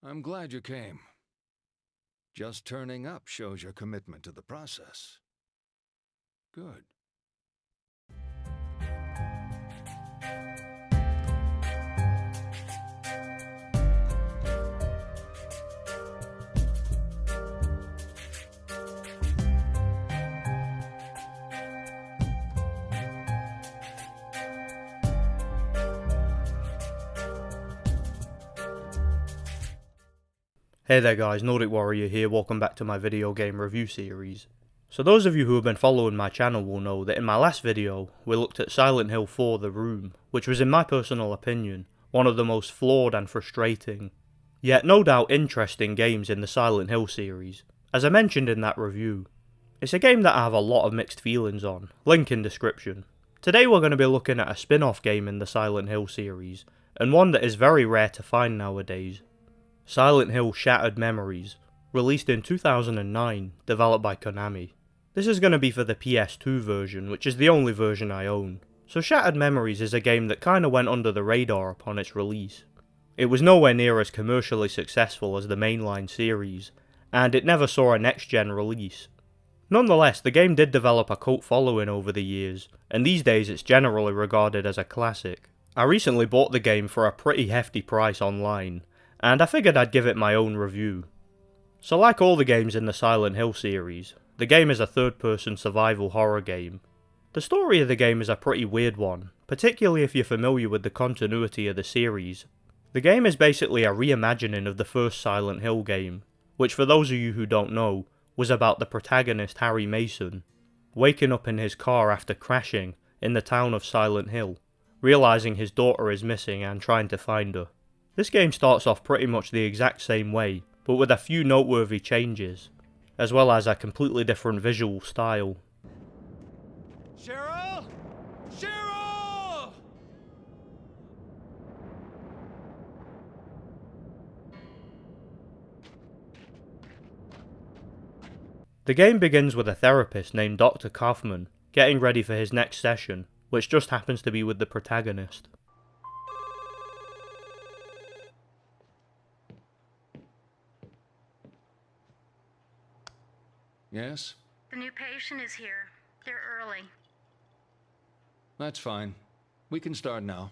I'm glad you came. Just turning up shows your commitment to the process. Good. Hey there guys, Nordic Warrior here, welcome back to my video game review series. So those of you who have been following my channel will know that in my last video, we looked at Silent Hill 4 The Room, which was in my personal opinion, one of the most flawed and frustrating, yet no doubt interesting games in the Silent Hill series. As I mentioned in that review, it's a game that I have a lot of mixed feelings on, link in description. Today we're going to be looking at a spin-off game in the Silent Hill series, and one that is very rare to find nowadays. Silent Hill Shattered Memories, released in 2009, developed by Konami. This is going to be for the PS2 version, which is the only version I own. So Shattered Memories is a game that kinda went under the radar upon its release. It was nowhere near as commercially successful as the mainline series, and it never saw a next-gen release. Nonetheless, the game did develop a cult following over the years, and these days it's generally regarded as a classic. I recently bought the game for a pretty hefty price online, and I figured I'd give it my own review. So like all the games in the Silent Hill series, the game is a third-person survival horror game. The story of the game is a pretty weird one, particularly if you're familiar with the continuity of the series. The game is basically a reimagining of the first Silent Hill game, which for those of you who don't know, was about the protagonist Harry Mason, waking up in his car after crashing in the town of Silent Hill, realising his daughter is missing and trying to find her. This game starts off pretty much the exact same way, but with a few noteworthy changes, as well as a completely different visual style. Cheryl! Cheryl! The game begins with a therapist named Dr. Kaufman getting ready for his next session, which just happens to be with the protagonist. Yes? The new patient is here. They're early. That's fine. We can start now.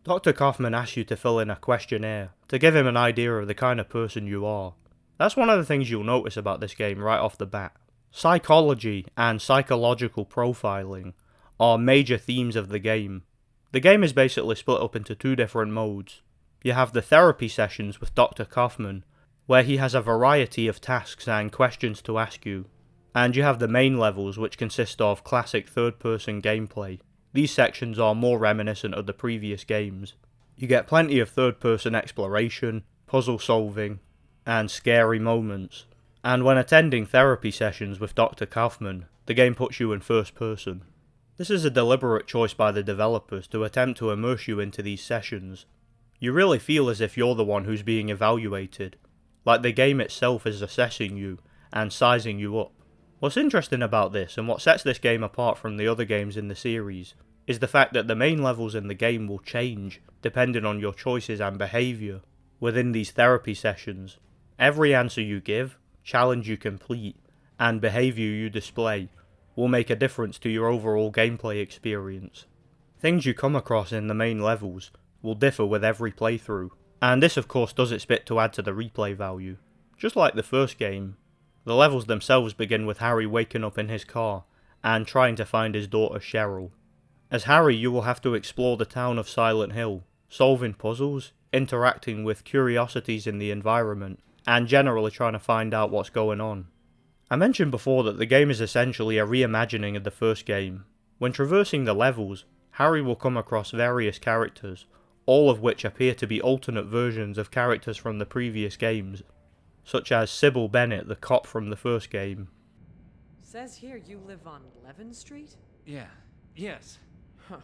Dr. Kaufman asks you to fill in a questionnaire to give him an idea of the kind of person you are. That's one of the things you'll notice about this game right off the bat. Psychology and psychological profiling are major themes of the game. The game is basically split up into two different modes. You have the therapy sessions with Dr. Kaufman, where he has a variety of tasks and questions to ask you. And you have the main levels, which consist of classic third-person gameplay. These sections are more reminiscent of the previous games. You get plenty of third-person exploration, puzzle solving, and scary moments. And when attending therapy sessions with Dr. Kaufman, the game puts you in first person. This is a deliberate choice by the developers to attempt to immerse you into these sessions. You really feel as if you're the one who's being evaluated, like the game itself is assessing you and sizing you up. What's interesting about this, and what sets this game apart from the other games in the series, is the fact that the main levels in the game will change depending on your choices and behaviour within these therapy sessions. Every answer you give, challenge you complete, and behaviour you display will make a difference to your overall gameplay experience. Things you come across in the main levels will differ with every playthrough, and this of course does its bit to add to the replay value. Just like the first game, the levels themselves begin with Harry waking up in his car and trying to find his daughter Cheryl. As Harry, you will have to explore the town of Silent Hill, solving puzzles, interacting with curiosities in the environment, and generally trying to find out what's going on. I mentioned before that the game is essentially a reimagining of the first game. When traversing the levels, Harry will come across various characters, all of which appear to be alternate versions of characters from the previous games, such as Sybil Bennett, the cop from the first game. Says here you live on Levin Street? Yes. Huh.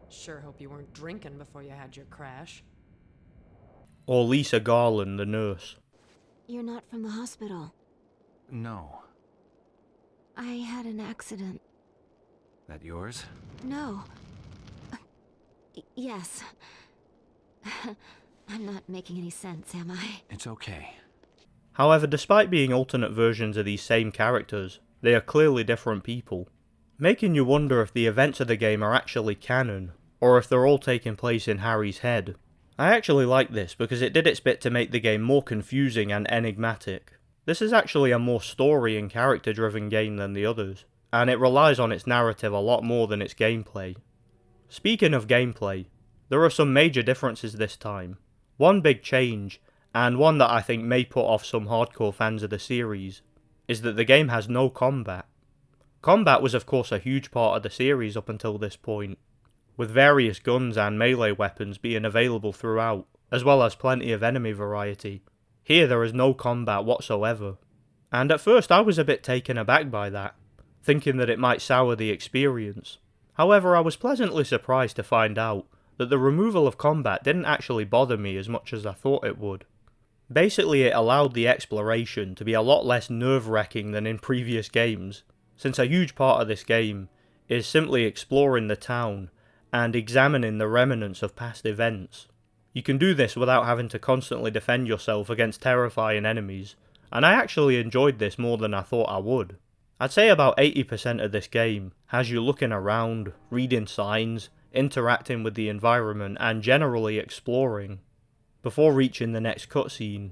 Sure hope you weren't drinking before you had your crash. Or Lisa Garland, the nurse. You're not from the hospital. No. I had an accident. That yours? No. Yes. I'm not making any sense, am I? It's okay. However, despite being alternate versions of these same characters, they are clearly different people, making you wonder if the events of the game are actually canon, or if they're all taking place in Harry's head. I actually like this because it did its bit to make the game more confusing and enigmatic. This is actually a more story and character driven game than the others, and it relies on its narrative a lot more than its gameplay. Speaking of gameplay, there are some major differences this time. One big change, and one that I think may put off some hardcore fans of the series, is that the game has no combat. Combat was of course a huge part of the series up until this point, with various guns and melee weapons being available throughout, as well as plenty of enemy variety. Here there is no combat whatsoever, and at first I was a bit taken aback by that, thinking that it might sour the experience. However, I was pleasantly surprised to find out that the removal of combat didn't actually bother me as much as I thought it would. Basically, it allowed the exploration to be a lot less nerve-wracking than in previous games, since a huge part of this game is simply exploring the town and examining the remnants of past events. You can do this without having to constantly defend yourself against terrifying enemies, and I actually enjoyed this more than I thought I would. I'd say about 80% of this game has you looking around, reading signs, interacting with the environment, and generally exploring, before reaching the next cutscene.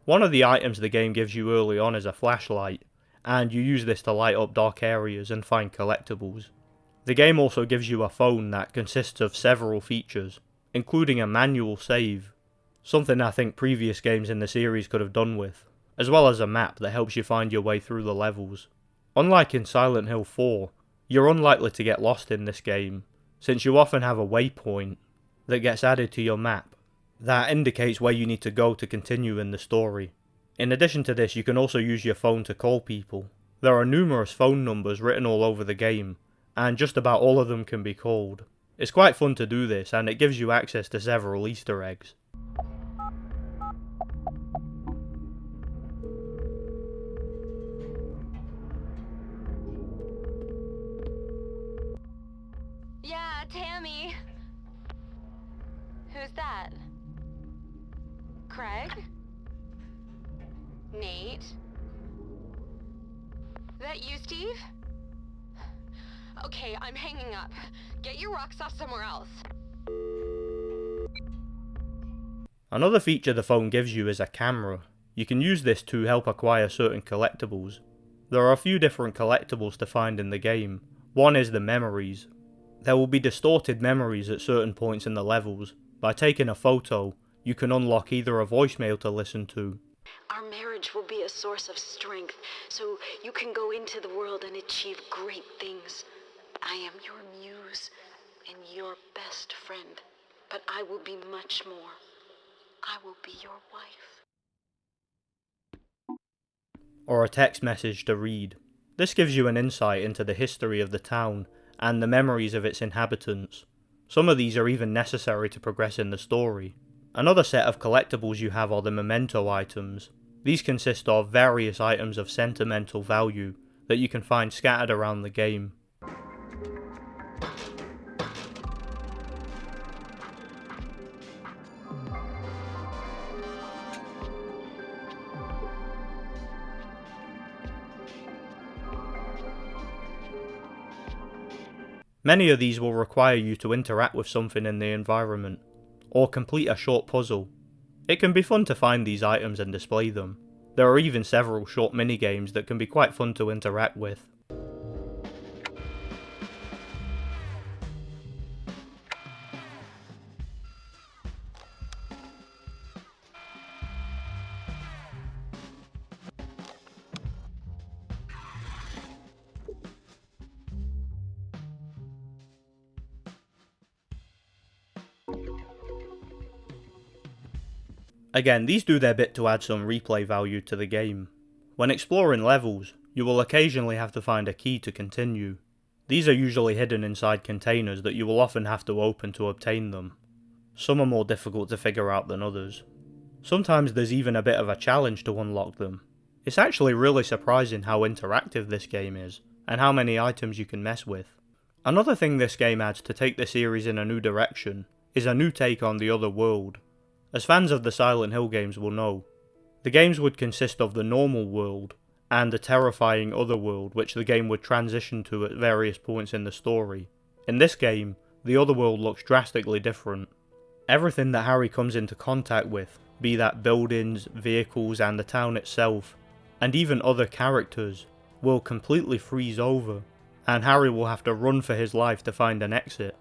One of the items the game gives you early on is a flashlight, and you use this to light up dark areas and find collectibles. The game also gives you a phone that consists of several features, including a manual save, something I think previous games in the series could have done with, as well as a map that helps you find your way through the levels. Unlike in Silent Hill 4, you're unlikely to get lost in this game, since you often have a waypoint that gets added to your map that indicates where you need to go to continue in the story. In addition to this, you can also use your phone to call people. There are numerous phone numbers written all over the game, and just about all of them can be called. It's quite fun to do this, and it gives you access to several Easter eggs. Yeah, Tammy. Who's that? Craig? Nate? That you, Steve? Okay, I'm hanging up. Get your rocks off somewhere else. Another feature the phone gives you is a camera. You can use this to help acquire certain collectibles. There are a few different collectibles to find in the game. One is the memories. There will be distorted memories at certain points in the levels. By taking a photo, you can unlock either a voicemail to listen to. Our marriage will be a source of strength, so you can go into the world and achieve great things. I am your muse and your best friend, but I will be much more. I will be your wife. Or a text message to read. This gives you an insight into the history of the town and the memories of its inhabitants. Some of these are even necessary to progress in the story. Another set of collectibles you have are the memento items. These consist of various items of sentimental value that you can find scattered around the game. Many of these will require you to interact with something in the environment, or complete a short puzzle. It can be fun to find these items and display them. There are even several short minigames that can be quite fun to interact with. Again, these do their bit to add some replay value to the game. When exploring levels, you will occasionally have to find a key to continue. These are usually hidden inside containers that you will often have to open to obtain them. Some are more difficult to figure out than others. Sometimes there's even a bit of a challenge to unlock them. It's actually really surprising how interactive this game is, and how many items you can mess with. Another thing this game adds to take the series in a new direction is a new take on the other world. As fans of the Silent Hill games will know, the games would consist of the normal world and the terrifying otherworld which the game would transition to at various points in the story. In this game, the otherworld looks drastically different. Everything that Harry comes into contact with, be that buildings, vehicles and the town itself, and even other characters, will completely freeze over, and Harry will have to run for his life to find an exit.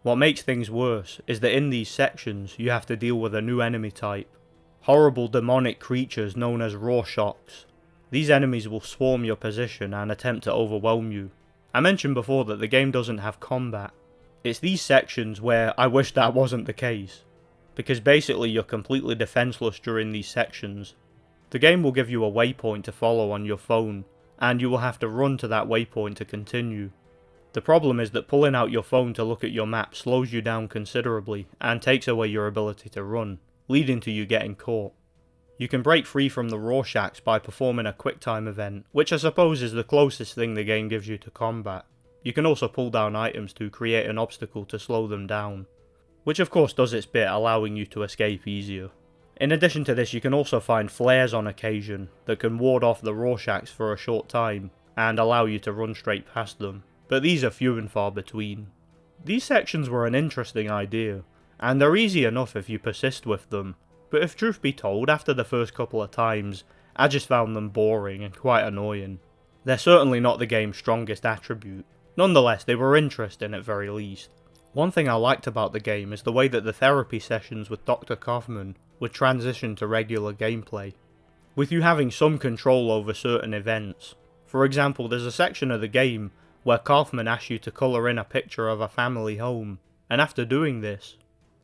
What makes things worse is that in these sections you have to deal with a new enemy type. Horrible demonic creatures known as Rorschachs. These enemies will swarm your position and attempt to overwhelm you. I mentioned before that the game doesn't have combat. It's these sections where I wish that wasn't the case, because basically you're completely defenseless during these sections. The game will give you a waypoint to follow on your phone, and you will have to run to that waypoint to continue. The problem is that pulling out your phone to look at your map slows you down considerably and takes away your ability to run, leading to you getting caught. You can break free from the Rorschachs by performing a QuickTime event, which I suppose is the closest thing the game gives you to combat. You can also pull down items to create an obstacle to slow them down, which of course does its bit, allowing you to escape easier. In addition to this, you can also find flares on occasion that can ward off the Rorschachs for a short time and allow you to run straight past them, but these are few and far between. These sections were an interesting idea, and they're easy enough if you persist with them, but if truth be told, after the first couple of times, I just found them boring and quite annoying. They're certainly not the game's strongest attribute. Nonetheless, they were interesting at very least. One thing I liked about the game is the way that the therapy sessions with Dr. Kaufman would transition to regular gameplay, with you having some control over certain events. For example, there's a section of the game where Kaufman asks you to colour in a picture of a family home, and after doing this,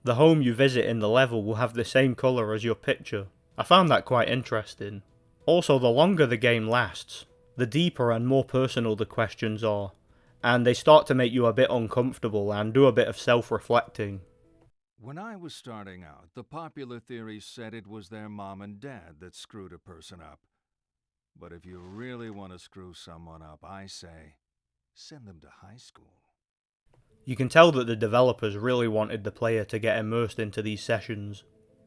the home you visit in the level will have the same colour as your picture. I found that quite interesting. Also, the longer the game lasts, the deeper and more personal the questions are, and they start to make you a bit uncomfortable and do a bit of self-reflecting. When I was starting out, the popular theory said it was their mom and dad that screwed a person up. But if you really want to screw someone up, I say, send them to high school. You can tell that the developers really wanted the player to get immersed into these sessions,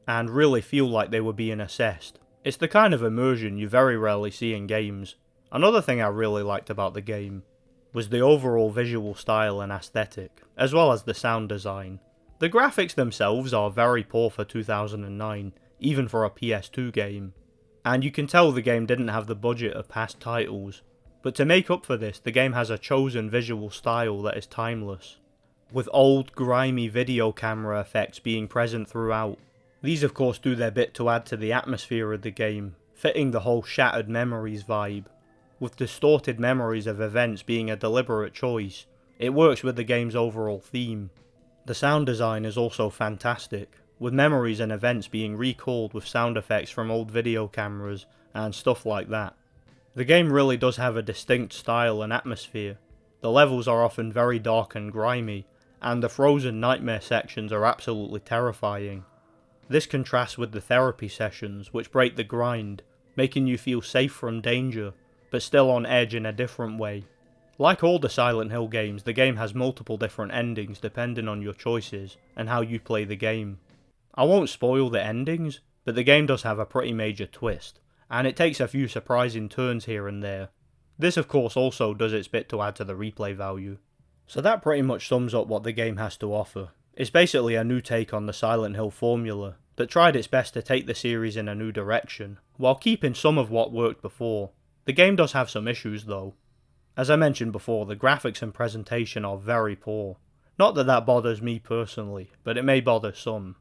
and really feel like they were being assessed. It's the kind of immersion you very rarely see in games. Another thing I really liked about the game was the overall visual style and aesthetic, as well as the sound design. The graphics themselves are very poor for 2009, even for a PS2 game, and you can tell the game didn't have the budget of past titles. But to make up for this, the game has a chosen visual style that is timeless, with old, grimy video camera effects being present throughout. These of course do their bit to add to the atmosphere of the game, fitting the whole shattered memories vibe. With distorted memories of events being a deliberate choice, it works with the game's overall theme. The sound design is also fantastic, with memories and events being recalled with sound effects from old video cameras and stuff like that. The game really does have a distinct style and atmosphere. The levels are often very dark and grimy, and the frozen nightmare sections are absolutely terrifying. This contrasts with the therapy sessions, which break the grind, making you feel safe from danger, but still on edge in a different way. Like all the Silent Hill games, the game has multiple different endings depending on your choices and how you play the game. I won't spoil the endings, but the game does have a pretty major twist, and it takes a few surprising turns here and there. This of course also does its bit to add to the replay value. So that pretty much sums up what the game has to offer. It's basically a new take on the Silent Hill formula that tried its best to take the series in a new direction, while keeping some of what worked before. The game does have some issues though. As I mentioned before, the graphics and presentation are very poor. Not that that bothers me personally, but it may bother some.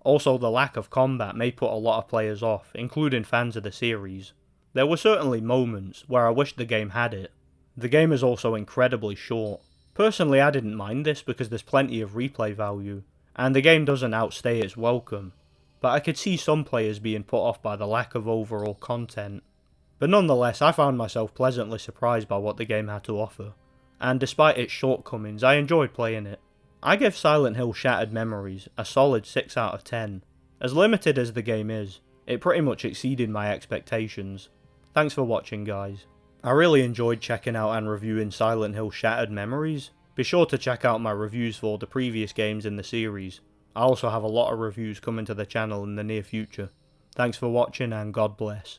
Also, the lack of combat may put a lot of players off, including fans of the series. There were certainly moments where I wished the game had it. The game is also incredibly short. Personally, I didn't mind this because there's plenty of replay value, and the game doesn't outstay its welcome, but I could see some players being put off by the lack of overall content. But nonetheless, I found myself pleasantly surprised by what the game had to offer, and despite its shortcomings, I enjoyed playing it. I give Silent Hill Shattered Memories a solid 6 out of 10. As limited as the game is, It pretty much exceeded my expectations. Thanks for watching, guys. I really enjoyed checking out and reviewing Silent Hill Shattered Memories. Be sure to check out my reviews for the previous games in the series. I also have a lot of reviews coming to the channel in the near future. Thanks for watching and God bless.